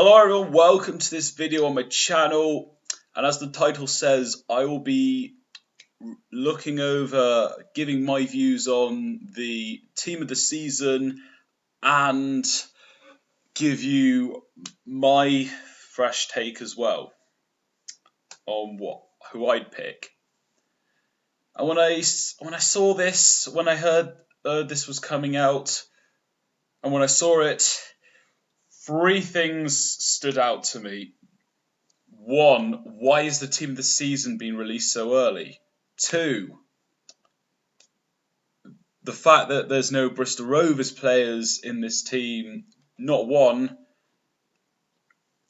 Hello everyone, welcome to this video on my channel, and as the title says, I will be looking over, giving my views on the team of the season and give you my fresh take as well on who I'd pick. And when I saw this, when I heard this was coming out, and when I saw it, three things stood out to me. One, why is the team of the season being released so early? Two, the fact that there's no Bristol Rovers players in this team, not one,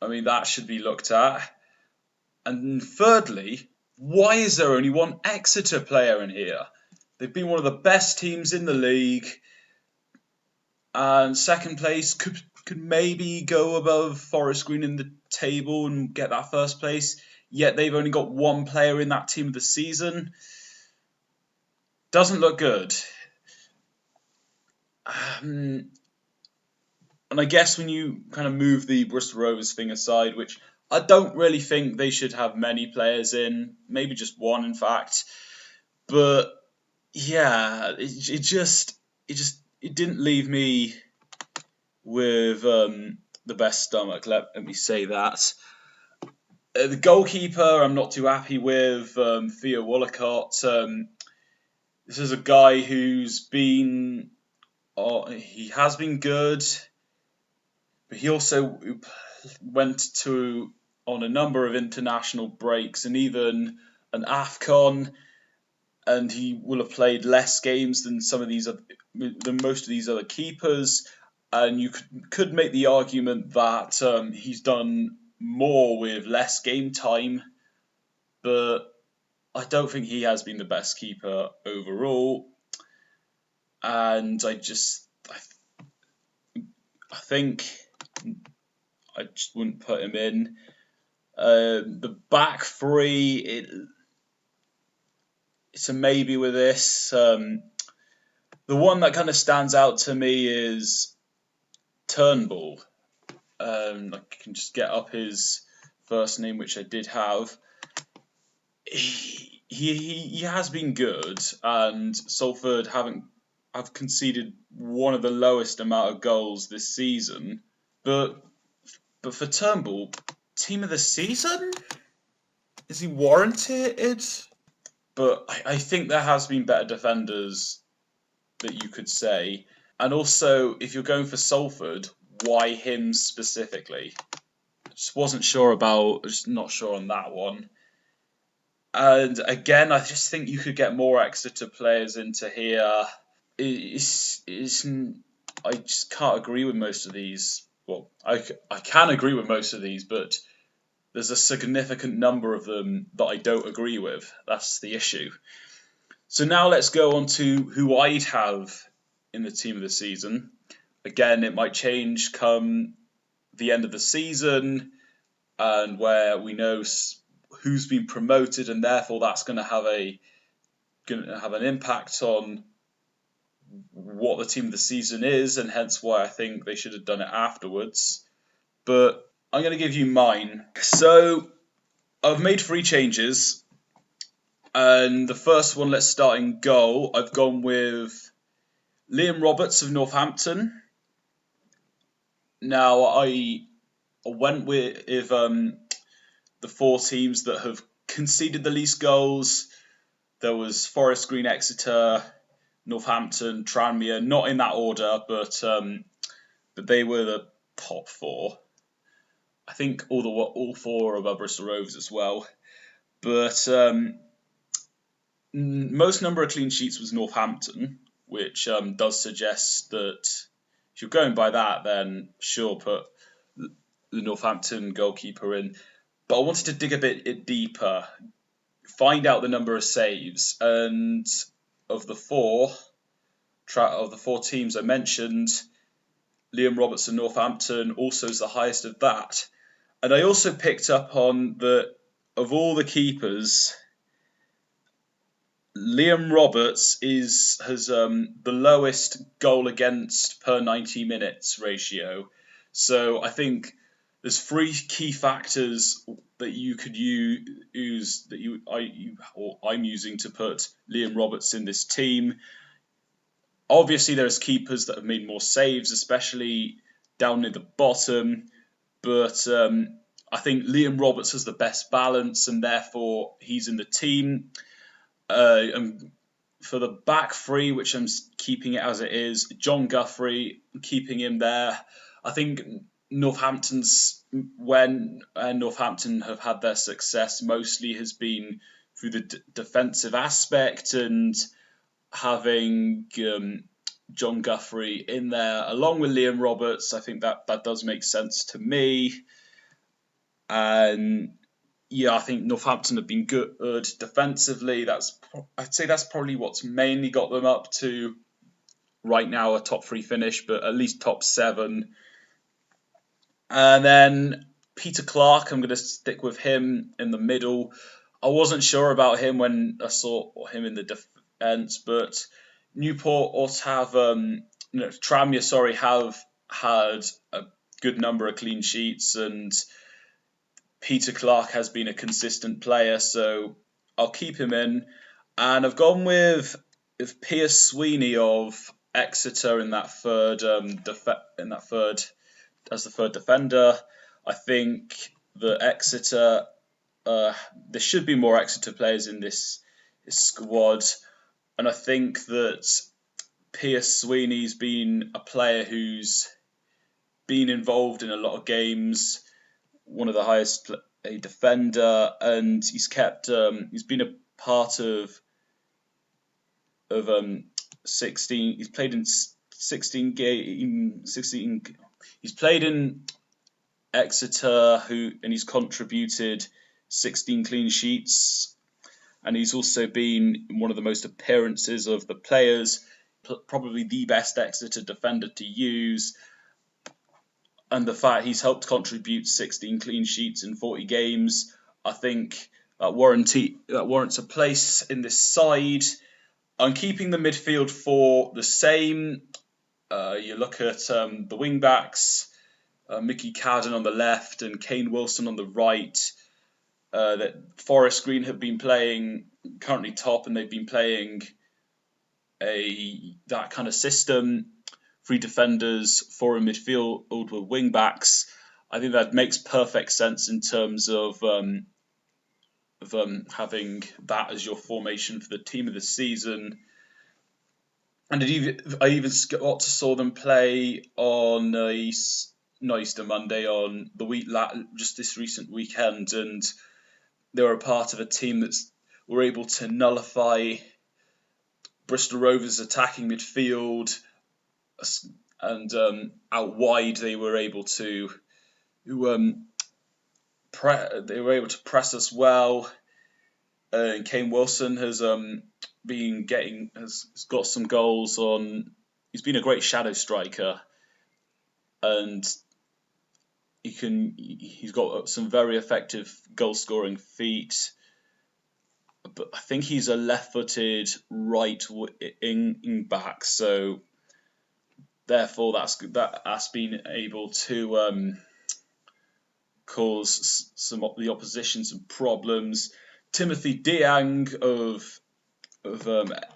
I mean, that should be looked at. And thirdly, why is there only one Exeter player in here? They've been one of the best teams in the league, and second place could maybe go above Forest Green in the table and get that first place, yet they've only got one player in that team of the season. Doesn't look good. And I guess when you kind of move the Bristol Rovers thing aside, which I don't really think they should have many players in, maybe just one in fact, but yeah, it didn't leave me with the best stomach, let me say that. The goalkeeper I'm not too happy with, Theo Walcott. This is a guy who's been, he has been good, but he also went on a number of international breaks and even an AFCON, and he will have played less games than most of these other keepers. And you could make the argument that he's done more with less game time, but I don't think he has been the best keeper overall. And I think I just wouldn't put him in. The back three, it's a maybe with this. The one that kind of stands out to me is Turnbull. I can just get up his first name, which I did have. He has been good, and Salford have conceded one of the lowest amount of goals this season. But for Turnbull, team of the season? Is he warranted? But I think there has been better defenders that you could say. And also, if you're going for Salford, why him specifically? I just not sure on that one. And again, I just think you could get more Exeter players into here. I just can't agree with most of these. Well, I can agree with most of these, but there's a significant number of them that I don't agree with. That's the issue. So now let's go on to who I'd have in the team of the season. Again, it might change come the end of the season, and where we know who's been promoted, and therefore that's going to have an impact on what the team of the season is, and hence why I think they should have done it afterwards. But I'm going to give you mine. So I've made 3 changes, and the first one, let's start in goal. I've gone with Liam Roberts of Northampton. Now I went with the 4 teams that have conceded the least goals. There was Forest Green, Exeter, Northampton, Tranmere, not in that order, but they were the top 4. I think all 4 of our Bristol Rovers as well. But most number of clean sheets was Northampton, which does suggest that if you're going by that, then sure, put the Northampton goalkeeper in. But I wanted to dig a bit deeper, find out the number of saves, and of the 4 teams I mentioned, Liam Roberts of Northampton also is the highest of that. And I also picked up on that of all the keepers, Liam Roberts has the lowest goal against per 90 minutes ratio. So I think there's three key factors that you could use or I'm using to put Liam Roberts in this team. Obviously, there's keepers that have made more saves, especially down near the bottom. But I think Liam Roberts has the best balance, and therefore he's in the team. And for the back three, which I'm keeping it as it is, John Guthrie, keeping him there. I think Northampton have had their success mostly has been through the defensive aspect, and having John Guthrie in there along with Liam Roberts, I think that does make sense to me. And yeah, I think Northampton have been good defensively. I'd say that's probably what's mainly got them up to right now a top 3 finish, but at least top 7. And then Peter Clark, I'm going to stick with him in the middle. I wasn't sure about him when I saw him in the defence, but Newport also have Tranmere, have had a good number of clean sheets, and Peter Clark has been a consistent player, so I'll keep him in. And I've gone with Pierce Sweeney of Exeter in that third as the third defender. I think that Exeter, there should be more Exeter players in this squad, and I think that Pierce Sweeney's been a player who's been involved in a lot of games, one of the highest a defender, and he's been a part of 16. He's played in 16 games. He's played in Exeter, and he's contributed 16 clean sheets, and he's also been one of the most appearances of the players, probably the best Exeter defender to use. And the fact he's helped contribute 16 clean sheets in 40 games, I think that warrants a place in this side. I'm keeping the midfield for the same. You look at the wing backs, Mickey Cadden on the left and Kane Wilson on the right. That Forest Green have been playing currently top, and they've been playing that kind of system. 3 defenders, 4 in midfield with wing backs. I think that makes perfect sense in terms of having that as your formation for the team of the season. And I even got to saw them play on Easter Monday on the week just this recent weekend, and they were a part of a team that were able to nullify Bristol Rovers' attacking midfield. And out wide, they were able to press us well. And Kane Wilson has got some goals on. He's been a great shadow striker, and he's got some very effective goal scoring feet. But I think he's a left-footed right wing back, so therefore that's been able to cause the opposition some problems. Timothy Diang of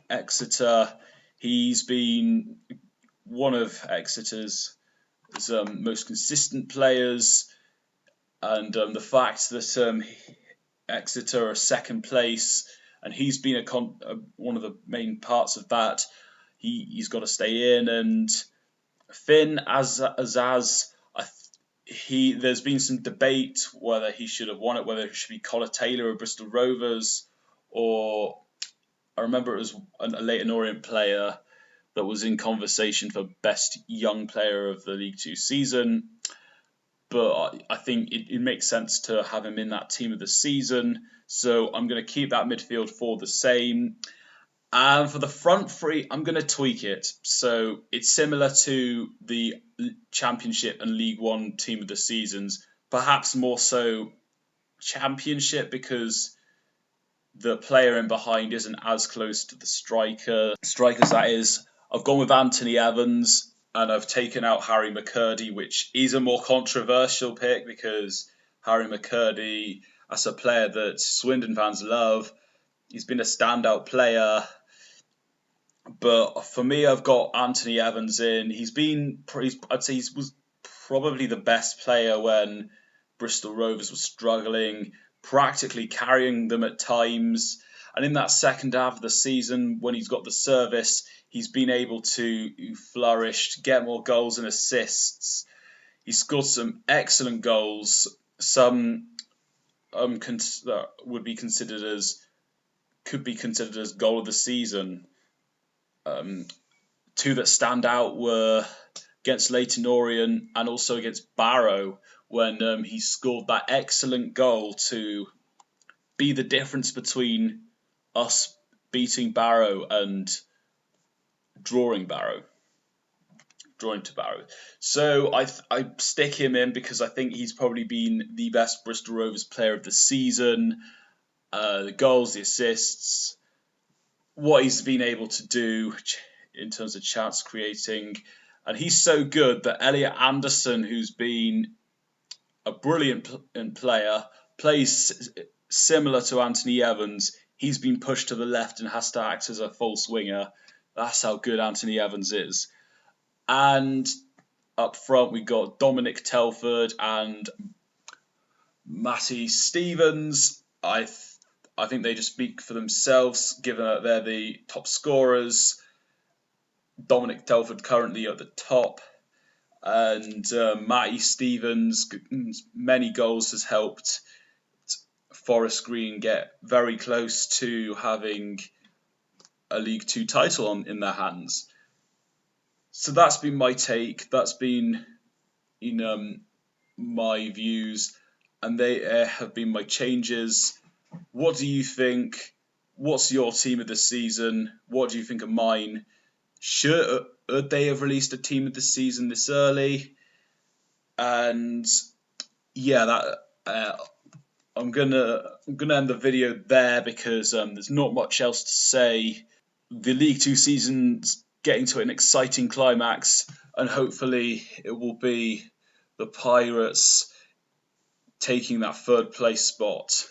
Exeter, he's been one of Exeter's most consistent players, and the fact that Exeter are second place, and he's been one of the main parts of that. He's got to stay in. And Finn Azaz, there's been some debate whether he should have won it, whether it should be Collar Taylor of Bristol Rovers, or I remember it was a Leyton Orient player that was in conversation for best young player of the League 2 season. But I think it makes sense to have him in that team of the season. So I'm going to keep that midfield for the same. And for the front three, I'm going to tweak it. So it's similar to the Championship and League One team of the seasons, perhaps more so Championship because the player in behind isn't as close to the strikers, that is. I've gone with Anthony Evans. and I've taken out Harry McCurdy, which is a more controversial pick because Harry McCurdy, as a player that Swindon fans love, he's been a standout player. But for me, I've got Anthony Evans in. I'd say he was probably the best player when Bristol Rovers were struggling, practically carrying them at times. And in that second half of the season, when he's got the service, he's been able to flourish, to get more goals and assists. He scored some excellent goals, some that could be considered as goal of the season. Two that stand out were against Leyton Orient and also against Barrow, when he scored that excellent goal to be the difference between us beating Barrow and drawing to Barrow. So I stick him in because I think he's probably been the best Bristol Rovers player of the season. The goals, the assists, what he's been able to do in terms of chance creating. And he's so good that Elliot Anderson, who's been a brilliant player, plays similar to Anthony Evans. He's been pushed to the left and has to act as a false winger. That's how good Anthony Evans is. And up front, we got Dominic Telford and Matty Stevens. I think they just speak for themselves, given that they're the top scorers. Dominic Telford currently at the top, and Matty Stevens' many goals has helped Forest Green get very close to having a League Two title in their hands. So that's been my take. That's been my views, and they have been my changes. What do you think? What's your team of the season? What do you think of mine? Should they have released a team of the season this early? And yeah, I'm gonna end the video there because there's not much else to say. The League Two season's getting to an exciting climax, and hopefully it will be the Pirates taking that third place spot.